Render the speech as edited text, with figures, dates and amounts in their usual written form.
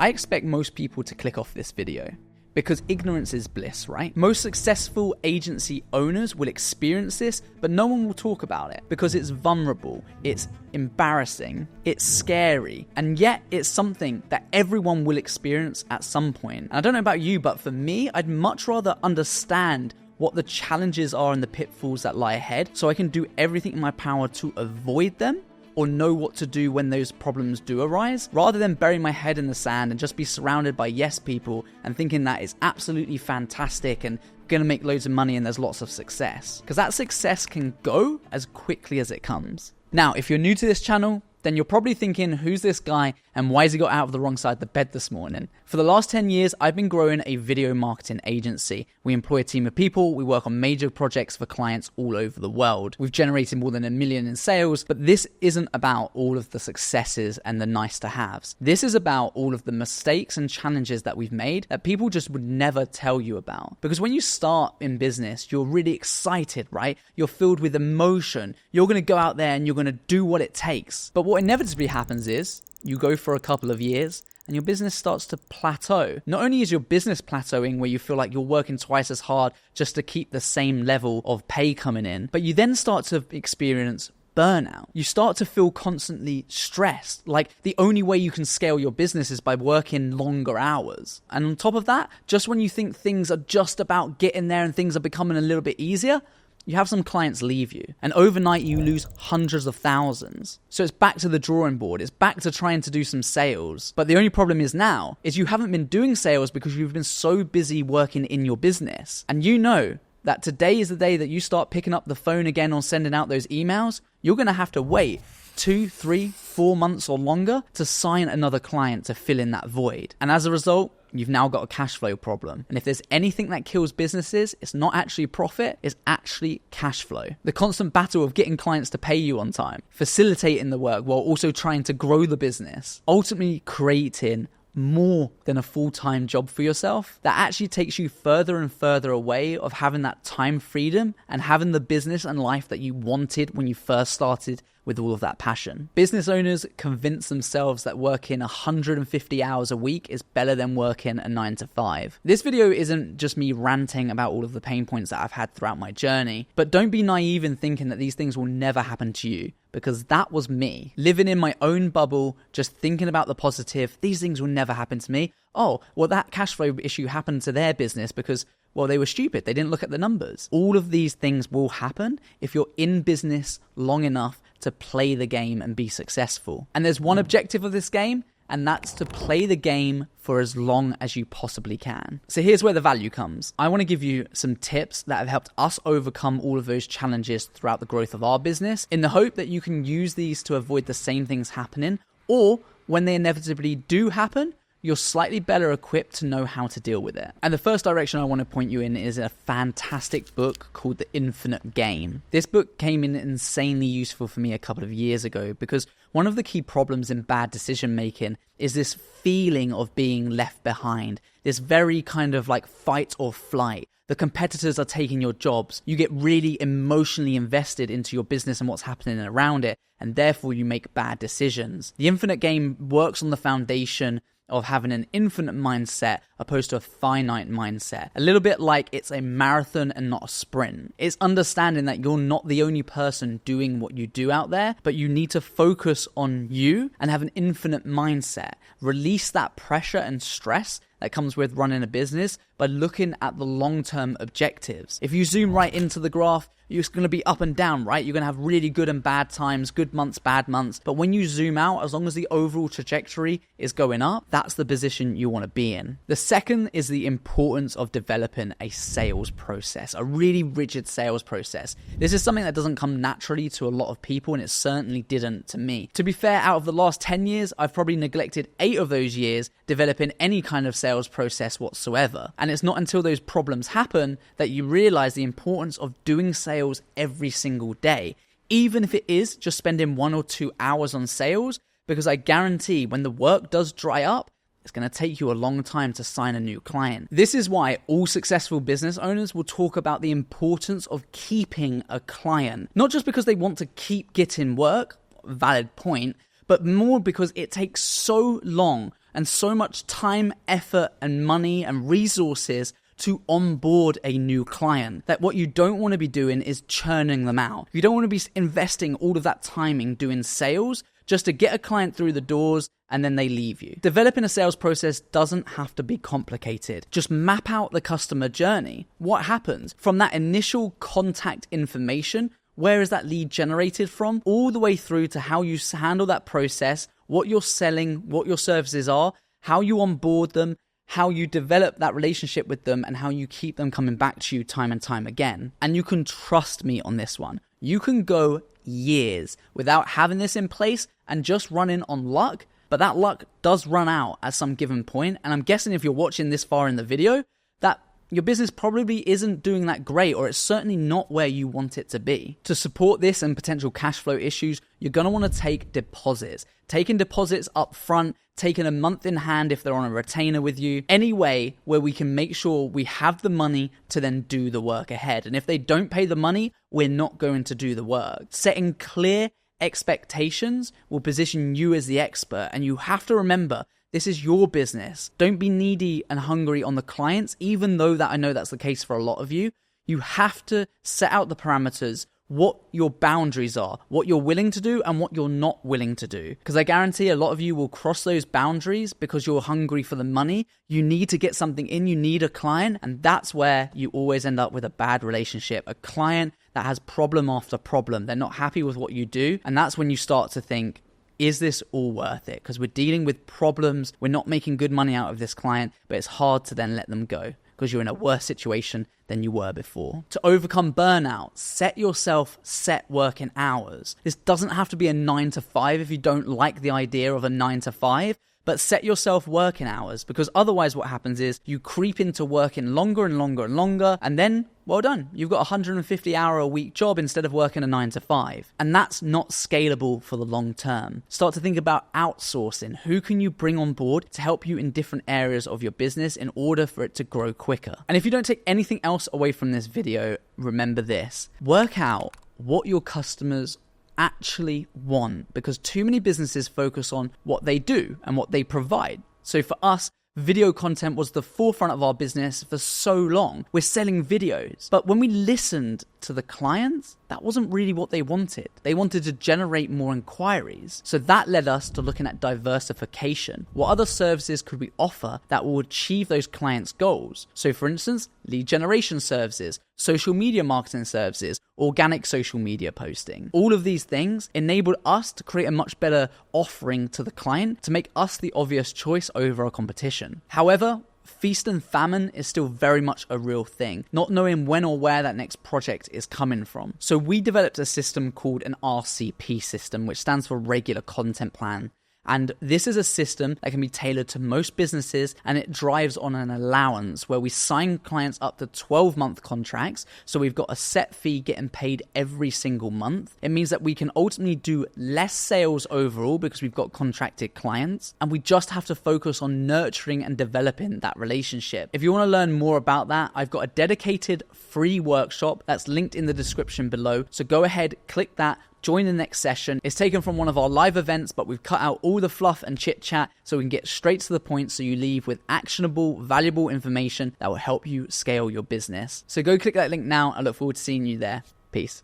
I expect most people to click off this video because ignorance is bliss, right? Most successful agency owners will experience this, but no one will talk about it because it's vulnerable, it's embarrassing, it's scary, and yet it's something that everyone will experience at some point. And I don't know about you, but for me, I'd much rather understand what the challenges are and the pitfalls that lie ahead so I can do everything in my power to avoid them, or know what to do when those problems do arise, rather than bury my head in the sand and just be surrounded by yes people and thinking that is absolutely fantastic and gonna make loads of money and there's lots of success. Because that success can go as quickly as it comes. Now, if you're new to this channel, then you're probably thinking, who's this guy and why has he got out of the wrong side of the bed this morning? For the last 10 years, I've been growing a video marketing agency. We employ a team of people, we work on major projects for clients all over the world. We've generated more than $1 million in sales, but this isn't about all of the successes and the nice to haves. This is about all of the mistakes and challenges that we've made that people just would never tell you about. Because when you start in business, you're really excited, right? You're filled with emotion. You're gonna go out there and you're gonna do what it takes. But what inevitably happens is you go for a couple of years and your business starts to plateau. Not only is your business plateauing where you feel like you're working twice as hard just to keep the same level of pay coming in, but you then start to experience burnout. You start to feel constantly stressed, like the only way you can scale your business is by working longer hours. And on top of that, just when you think things are just about getting there and things are becoming a little bit easier, you have some clients leave you, and overnight you lose hundreds of thousands. So it's back to the drawing board. It's back to trying to do some sales. But the only problem is now is you haven't been doing sales because you've been so busy working in your business. And you know that today is the day that you start picking up the phone again or sending out those emails. You're going to have to wait 2, 3, 4 months or longer to sign another client to fill in that void. And as a result, you've now got a cash flow problem. And if there's anything that kills businesses, it's not actually profit, it's actually cash flow. The constant battle of getting clients to pay you on time, facilitating the work while also trying to grow the business, ultimately creating more than a full-time job for yourself, that actually takes you further and further away of having that time freedom and having the business and life that you wanted when you first started with all of that passion. Business owners convince themselves that working 150 hours a week is better than working a 9 to 5. This video isn't just me ranting about all of the pain points that I've had throughout my journey, but don't be naive in thinking that these things will never happen to you, because that was me. Living in my own bubble, just thinking about the positive, these things will never happen to me. Oh, well, that cash flow issue happened to their business because, well, they were stupid. They didn't look at the numbers. All of these things will happen if you're in business long enough to play the game and be successful. And there's one objective of this game, and that's to play the game for as long as you possibly can. So here's where the value comes. I want to give you some tips that have helped us overcome all of those challenges throughout the growth of our business, in the hope that you can use these to avoid the same things happening, or when they inevitably do happen, you're slightly better equipped to know how to deal with it. And the first direction I want to point you in is a fantastic book called The Infinite Game. This book came in insanely useful for me a couple of years ago, because one of the key problems in bad decision making is this feeling of being left behind, this very kind of like fight or flight. The competitors are taking your jobs. You get really emotionally invested into your business and what's happening around it, and therefore you make bad decisions. The Infinite Game works on the foundation of having an infinite mindset opposed to a finite mindset. A little bit like it's a marathon and not a sprint. It's understanding that you're not the only person doing what you do out there, but you need to focus on you and have an infinite mindset. Release that pressure and stress that comes with running a business by looking at the long-term objectives. If you zoom right into the graph, you're going to be up and down, right? You're going to have really good and bad times, good months, bad months. But when you zoom out, as long as the overall trajectory is going up, that's the position you want to be in. The second is the importance of developing a sales process, a really rigid sales process. This is something that doesn't come naturally to a lot of people, and it certainly didn't to me. To be fair, out of the last 10 years, I've probably neglected 8 of those years developing any kind of sales process whatsoever. And it's not until those problems happen that you realize the importance of doing sales every single day, even if it is just spending 1 or 2 hours on sales, because I guarantee when the work does dry up, it's going to take you a long time to sign a new client. This is why all successful business owners will talk about the importance of keeping a client, not just because they want to keep getting work, valid point, but more because it takes so long and so much time, effort, and money and resources to onboard a new client that what you don't want to be doing is churning them out. You don't want to be investing all of that time in doing sales just to get a client through the doors and then they leave you. Developing a sales process doesn't have to be complicated. Just map out the customer journey. What happens from that initial contact information? Where is that lead generated from? All the way through to how you handle that process, what you're selling, what your services are, how you onboard them, how you develop that relationship with them, and how you keep them coming back to you time and time again. And you can trust me on this one. You can go years without having this in place and just running on luck, but that luck does run out at some given point. And I'm guessing if you're watching this far in the video, that your business probably isn't doing that great, or it's certainly not where you want it to be. To support this and potential cash flow issues, you're going to want to take deposits. Taking deposits up front, taking a month in hand if they're on a retainer with you, any way where we can make sure we have the money to then do the work ahead. And if they don't pay the money, we're not going to do the work. Setting clear expectations will position you as the expert, and you have to remember, this is your business. Don't be needy and hungry on the clients, even though that I know that's the case for a lot of you. You have to set out the parameters, what your boundaries are, what you're willing to do and what you're not willing to do. Because I guarantee a lot of you will cross those boundaries because you're hungry for the money. You need to get something in, you need a client, and that's where you always end up with a bad relationship. A client that has problem after problem. They're not happy with what you do, and that's when you start to think, is this all worth it? Because we're dealing with problems, we're not making good money out of this client, but it's hard to then let them go because you're in a worse situation than you were before. To overcome burnout, set yourself set working hours. This doesn't have to be a 9 to 5 if you don't like the idea of a 9 to 5, but set yourself working hours, because otherwise what happens is you creep into working longer and longer and longer, and then, well done, you've got a 150-hour-a-week job instead of working a 9 to 5. And that's not scalable for the long term. Start to think about outsourcing. Who can you bring on board to help you in different areas of your business in order for it to grow quicker? And if you don't take anything else away from this video, remember this. Work out what your customers actually want, because too many businesses focus on what they do and what they provide. So for us, video content was the forefront of our business for so long. We're selling videos. But when we listened to the clients, that wasn't really what they wanted. They wanted to generate more inquiries. So that led us to looking at diversification. What other services could we offer that will achieve those clients' goals? So for instance, lead generation services, social media marketing services, organic social media posting. All of these things enabled us to create a much better offering to the client to make us the obvious choice over our competition. However, feast and famine is still very much a real thing, not knowing when or where that next project is coming from. So we developed a system called an RCP system, which stands for Regular Content Plan. And this is a system that can be tailored to most businesses, and it drives on an allowance where we sign clients up to 12-month contracts. So we've got a set fee getting paid every single month. It means that we can ultimately do less sales overall because we've got contracted clients, and we just have to focus on nurturing and developing that relationship. If you want to learn more about that, I've got a dedicated free workshop that's linked in the description below. So go ahead, click that. Join the next session. It's taken from one of our live events, but we've cut out all the fluff and chit chat so we can get straight to the point so you leave with actionable, valuable information that will help you scale your business. So go click that link now. I look forward to seeing you there. Peace.